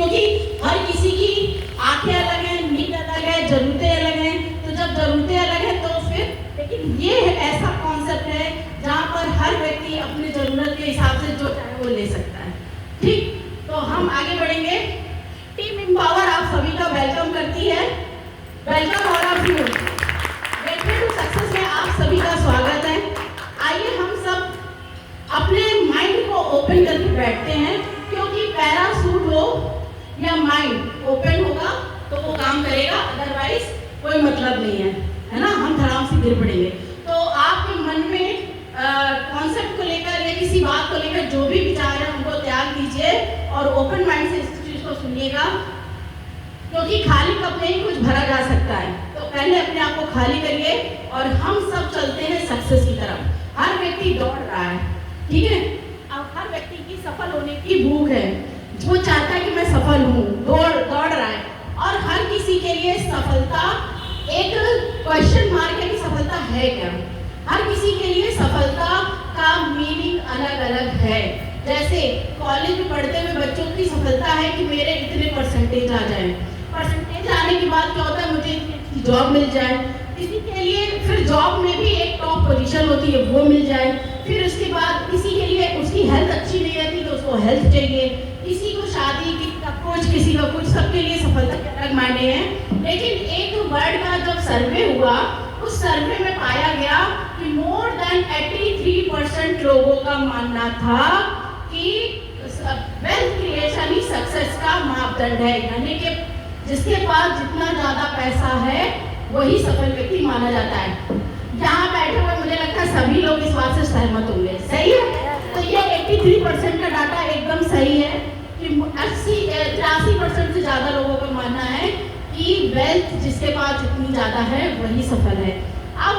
क्योंकि हर किसी की आंखें अलग हैं, नींद अलग है, जरूरतें अलग हैं। तो जब जरूरतें अलग हैं तो फिर, लेकिन ये ऐसा कॉन्सेप्ट है जहाँ पर हर व्यक्ति अपनी जरूरत के हिसाब से जो चाहे वो ले सकता है। ठीक, तो हम आगे बढ़ेंगे। टीम एम्पावर आप सभी का वेलकम करती है। Welcome all of you. Gateway to success में आप सभी का स्वागत है। आइए हम सब अपने माइंड को ओपन करके बैठते हैं, क्योंकि पैराशूट हो या माइंड ओपन होगा तो वो काम करेगा, अदरवाइज कोई मतलब नहीं है ना, हम धड़ाम से गिर पड़ेंगे। तो आपके मन में कॉन्सेप्ट को लेकर या किसी बात को लेकर जो भी विचार है उनको त्याग दीजिए और ओपन माइंड से इस चीज को सुनिएगा, क्योंकि खाली कप में ही कुछ भरा जा सकता है। तो पहले अपने आप को खाली करिए और हम सब चलते हैं सक्सेस की तरफ। हर व्यक्ति दौड़ रहा है, ठीक है। अब हर व्यक्ति की सफल होने की भूख है, वो चाहता है कि मैं सफल हूँ, दौड़ रहा है। और हर किसी के लिए सफलता एक क्वेश्चन मार्क है कि सफलता है क्या। हर किसी के लिए सफलता का मीनिंग अलग अलग है। जैसे कॉलेज में पढ़ते हुए बच्चों की सफलता है कि मेरे इतने परसेंटेज आ जाए, परसेंटेज आने के बाद क्या होता है, मुझे इतनी जॉब मिल जाए। किसी के लिए फिर जॉब में भी एक टॉप पोजीशन होती है, वो मिल जाए। फिर उसके बाद किसी के लिए उसकी हेल्थ अच्छी नहीं रहती तो उसको हेल्थ चाहिए, किसी को शादी, किसी का कुछ, किसी का कुछ, सबके लिए सफलता के अलग मायने हैं। लेकिन एक वर्ड का जब सर्वे हुआ, उस सर्वे में पाया गया कि मोर देन 83% लोगों का मानना था कि वेल्थ क्रिएशन ही सक्सेस का मापदंड है, यानी कि जिसके पास जितना ज्यादा पैसा है वही सफल व्यक्ति माना जाता है। यहाँ बैठे हुए मुझे लगता है सभी लोग इस बात से सहमत होंगे, सही है। तो ये 83% का डाटा एकदम सही है कि 83% से ज्यादा लोगों का मानना है कि वेल्थ जिसके पास जितनी ज्यादा है वही सफल है। अब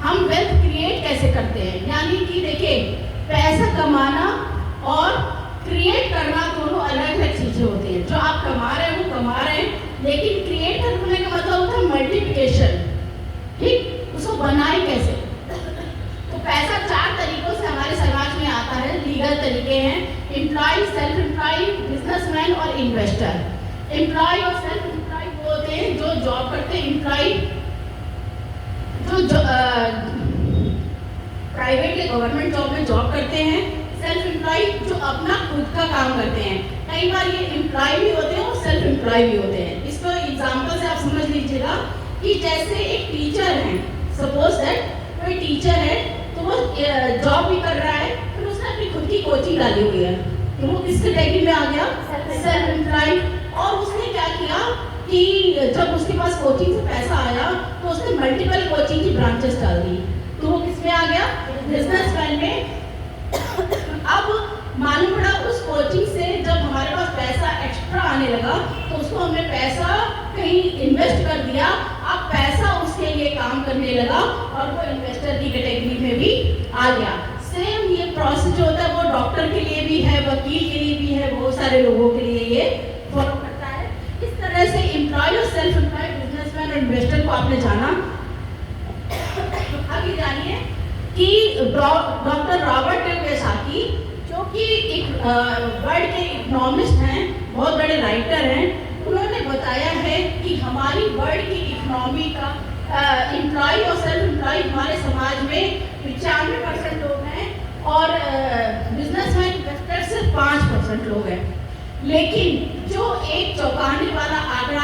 हम वेल्थ क्रिएट कैसे करते हैं, यानी कि देखिए, पैसा कमाना और क्रिएट करना दोनों अलग अलग चीजें होती हैं। जो आप कमा रहे हैं वो कमा रहे हैं, लेकिन क्रिएट करने का मतलब होता है मल्टीप्लिकेशन। ठीक, उसको बनाए कैसे। तो पैसा 4 तरीकों से हमारे समाज में आता है। लीगल तरीके हैं, एम्प्लॉय, सेल्फ एम्प्लॉय, बिजनेसमैन और इन्वेस्टर। एम्प्लॉय और सेल्फ एम्प्लॉय वो होते हैं जो जॉब करते हैं, एम्प्लॉय जो प्राइवेट या गवर्नमेंट जॉब में जॉब करते हैं, सेल्फ एम्प्लॉय जो अपना खुद का काम करते हैं। कई बार ये एम्प्लॉय भी होते हैं और सेल्फ एम्प्लॉय भी होते हैं। इसको एग्जांपल से आप समझ लीजिएगा कि जैसे एक टीचर है, सपोज दैट कोई टीचर है तो वो जॉब भी कर रहा है, फिर उसने अपनी खुद की कोचिंग डाली हुई है, तो वो किस कैटेगरी में आ गया, सेल्फ एम्प्लॉय। और उसने क्या किया कि जब उसके पास कोचिंग से पैसा आया तो उसने मल्टीपल कोचिंग की ब्रांचेस डाल दी, तो वो किस में आ गया, बिजनेसमैन में। अब मालूम पड़ा उस कोचिंग से जब हमारे पास पैसा एक्स्ट्रा आने लगा तो उसको हमने पैसा कहीं इन्वेस्ट कर दिया। अब पैसा उसके लिए काम करने लगा और वो इन्वेस्टर की कैटेगरी में भी आ गया। सेम ये प्रोसेस जो होता है वो डॉक्टर के लिए भी है, वकील के लिए भी है, बहुत सारे लोगों के लिए ये फॉलो करता है। इस तरह से एम्प्लॉय और सेल्फ एम्प्लॉय, बिजनेसमैन और इन्वेस्टर को आपने जाना। अब ये जानिए कि डॉक्टर रॉबर्ट कियोसाकी, जो कि एक वर्ल्ड के इकोनॉमिस्ट हैं, बहुत बड़े राइटर हैं, उन्होंने बताया है कि हमारी वर्ल्ड की इकोनॉमी का एम्प्लॉय और सेल्फ एम्प्लॉय हमारे समाज में 95% लोग हैं और बिजनेसमैन इन्वेस्टर सिर्फ 5% लोग हैं। लेकिन जो एक चौंकाने वाला आंकड़ा